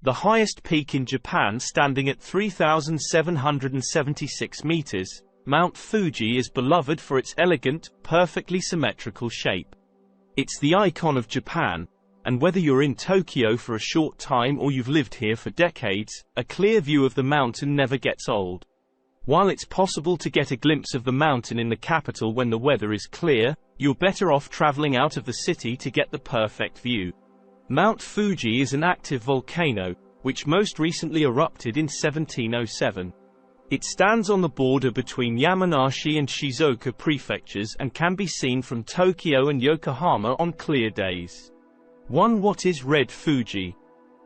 The highest peak in Japan, standing at 3,776 meters, Mount Fuji is beloved for its elegant, perfectly symmetrical shape. It's the icon of Japan, and whether you're in Tokyo for a short time or you've lived here for decades, a clear view of the mountain never gets old. While it's possible to get a glimpse of the mountain in the capital when the weather is clear, you're better off traveling out of the city to get the perfect view. Mount Fuji is an active volcano, which most recently erupted in 1707. It stands on the border between Yamanashi and Shizuoka prefectures and can be seen from Tokyo and Yokohama on clear days. 1. What is Red Fuji?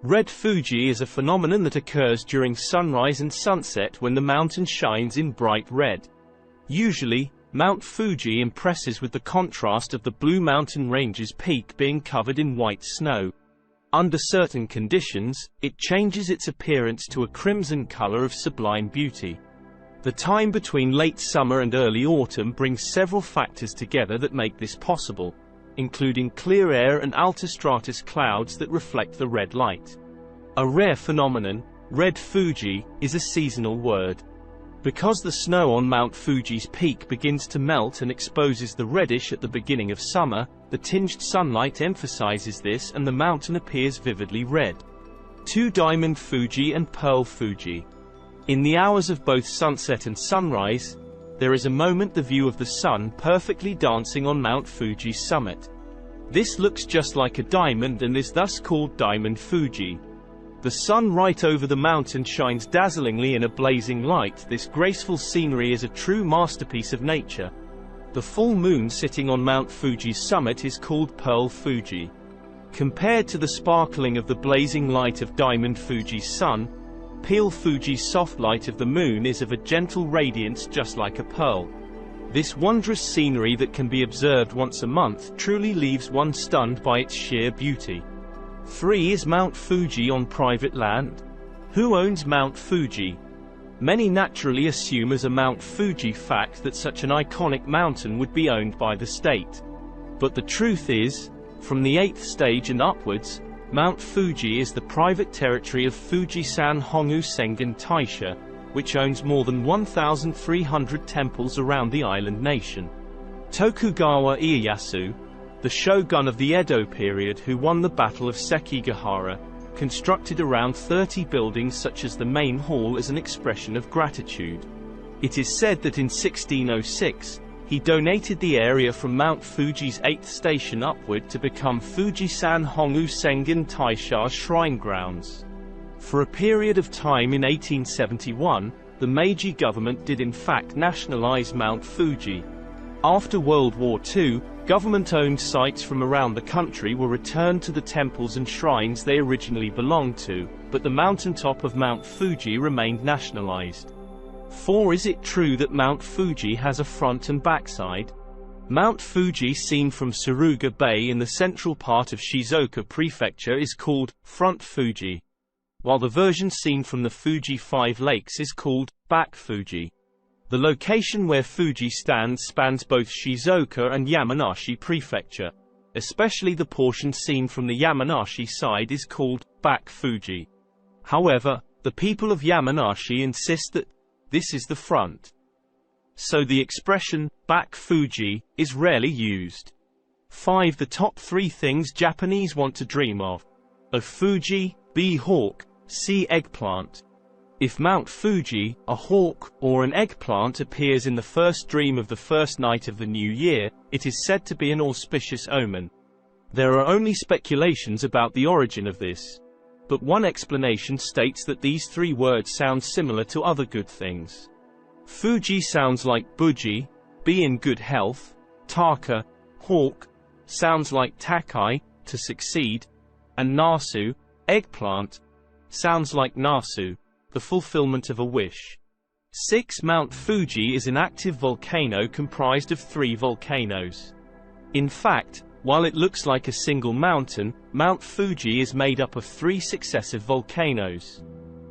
Red Fuji is a phenomenon that occurs during sunrise and sunset when the mountain shines in bright red. Usually, Mount Fuji impresses with the contrast of the Blue Mountain Range's peak being covered in white snow. Under certain conditions, it changes its appearance to a crimson color of sublime beauty. The time between late summer and early autumn brings several factors together that make this possible, including clear air and altostratus clouds that reflect the red light. A rare phenomenon, Red Fuji, is a seasonal word. Because the snow on Mount Fuji's peak begins to melt and exposes the reddish at the beginning of summer, the tinged sunlight emphasizes this and the mountain appears vividly red. 2. Diamond Fuji and Pearl Fuji. In the hours of both sunset and sunrise, there is a moment the view of the sun perfectly dancing on Mount Fuji's summit. This looks just like a diamond and is thus called Diamond Fuji. The sun right over the mountain shines dazzlingly in a blazing light. This graceful scenery is a true masterpiece of nature. The full moon sitting on Mount Fuji's summit is called Pearl Fuji. Compared to the sparkling of the blazing light of Diamond Fuji's sun, Pearl Fuji's soft light of the moon is of a gentle radiance just like a pearl. This wondrous scenery that can be observed once a month truly leaves one stunned by its sheer beauty. 3. Is Mount Fuji on private land? Who owns Mount Fuji? Many naturally assume as a Mount Fuji fact that such an iconic mountain would be owned by the state. But the truth is, from the 8th stage and upwards, Mount Fuji is the private territory of Fujisan Hongu Sengen Taisha, which owns more than 1,300 temples around the island nation. Tokugawa Ieyasu, the shogun of the Edo period who won the Battle of Sekigahara, constructed around 30 buildings such as the main hall as an expression of gratitude. It is said that in 1606, he donated the area from Mount Fuji's 8th station upward to become Fujisan Hongu Sengen Taisha's shrine grounds. For a period of time in 1871, the Meiji government did in fact nationalize Mount Fuji. After World War II, government-owned sites from around the country were returned to the temples and shrines they originally belonged to, but the mountaintop of Mount Fuji remained nationalized. 4. Is it true that Mount Fuji has a front and backside? Mount Fuji seen from Suruga Bay in the central part of Shizuoka Prefecture is called Front Fuji, while the version seen from the Fuji 5 Lakes is called Back Fuji. The location where Fuji stands spans both Shizuoka and Yamanashi Prefecture. Especially the portion seen from the Yamanashi side is called Back Fuji. However, the people of Yamanashi insist that this is the front. So the expression, Back Fuji, is rarely used. 5. The top 3 things Japanese want to dream of. A Fuji, B. Hawk, C. Eggplant. If Mount Fuji, a hawk, or an eggplant appears in the first dream of the first night of the new year, it is said to be an auspicious omen. There are only speculations about the origin of this, but one explanation states that these 3 words sound similar to other good things. Fuji sounds like buji, be in good health. Taka, hawk, sounds like takai, to succeed. And nasu, eggplant, sounds like nasu, the fulfillment of a wish. 6. Mount Fuji is an active volcano comprised of 3 volcanoes. In fact, while it looks like a single mountain, Mount Fuji is made up of 3 successive volcanoes.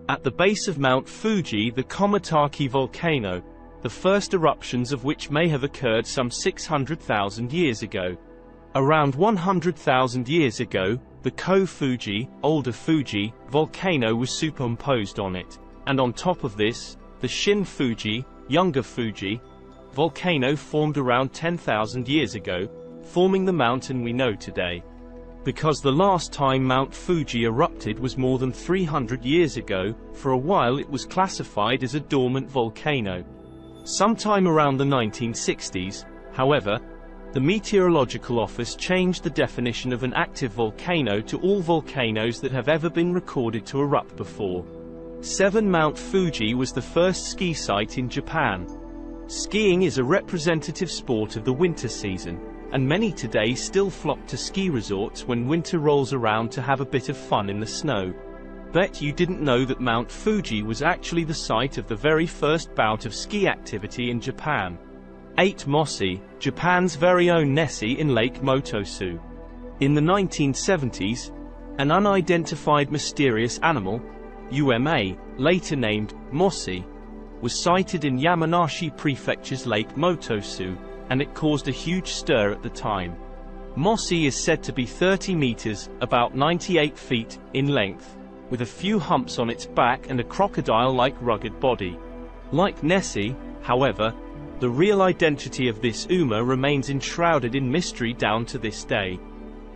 At the base of Mount Fuji, the Komatake volcano, the first eruptions of which may have occurred some 600,000 years ago. Around 100,000 years ago, The Ko-Fuji, older Fuji, volcano was superimposed on it, and on top of this, the Shin-Fuji, younger Fuji, volcano formed around 10,000 years ago, forming the mountain we know today. Because the last time Mount Fuji erupted was more than 300 years ago, for a while it was classified as a dormant volcano. Sometime around the 1960s, however, the Meteorological Office changed the definition of an active volcano to all volcanoes that have ever been recorded to erupt before. 7. Mount Fuji was the first ski site in Japan. Skiing is a representative sport of the winter season, and many today still flock to ski resorts when winter rolls around to have a bit of fun in the snow. Bet you didn't know that Mount Fuji was actually the site of the very first bout of ski activity in Japan. 8. Mossie, Japan's very own Nessie in Lake Motosu. In the 1970s, an unidentified mysterious animal, UMA, later named Mossie, was sighted in Yamanakako Prefecture's Lake Motosu, and it caused a huge stir at the time. Mossie is said to be 30 meters, about 98 feet, in length, with a few humps on its back and a crocodile-like rugged body. Like Nessie, however, the real identity of this UMA remains enshrouded in mystery down to this day.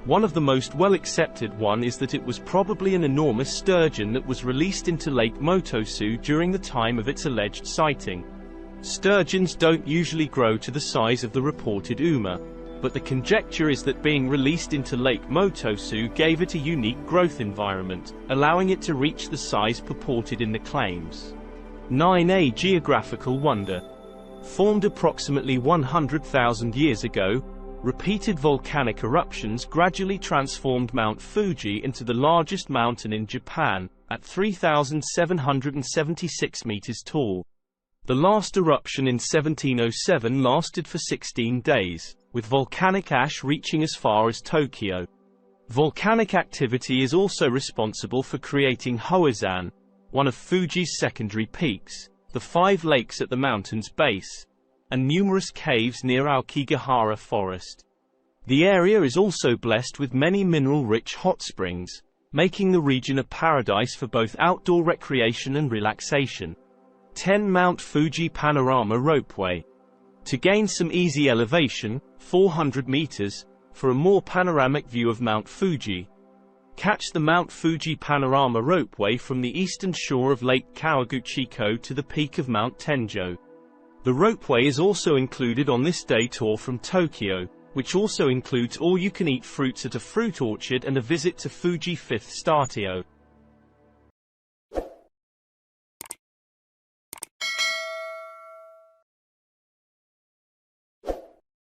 One of the most well-accepted one is that it was probably an enormous sturgeon that was released into Lake Motosu during the time of its alleged sighting. Sturgeons don't usually grow to the size of the reported UMA, but the conjecture is that being released into Lake Motosu gave it a unique growth environment, allowing it to reach the size purported in the claims. 9. A geographical wonder. Formed approximately 100,000 years ago, repeated volcanic eruptions gradually transformed Mount Fuji into the largest mountain in Japan, at 3,776 meters tall. The last eruption in 1707 lasted for 16 days, with volcanic ash reaching as far as Tokyo. Volcanic activity is also responsible for creating Hoazan, one of Fuji's secondary peaks, the 5 lakes at the mountain's base, and numerous caves near Aokigahara Forest. The area is also blessed with many mineral-rich hot springs, making the region a paradise for both outdoor recreation and relaxation. 10. Mount Fuji Panorama Ropeway. To gain some easy elevation, 400 meters, for a more panoramic view of Mount Fuji, catch the Mount Fuji Panorama Ropeway from the eastern shore of Lake Kawaguchiko to the peak of Mount Tenjo. The ropeway is also included on this day tour from Tokyo, which also includes all-you-can-eat fruits at a fruit orchard and a visit to Fuji 5th Statio.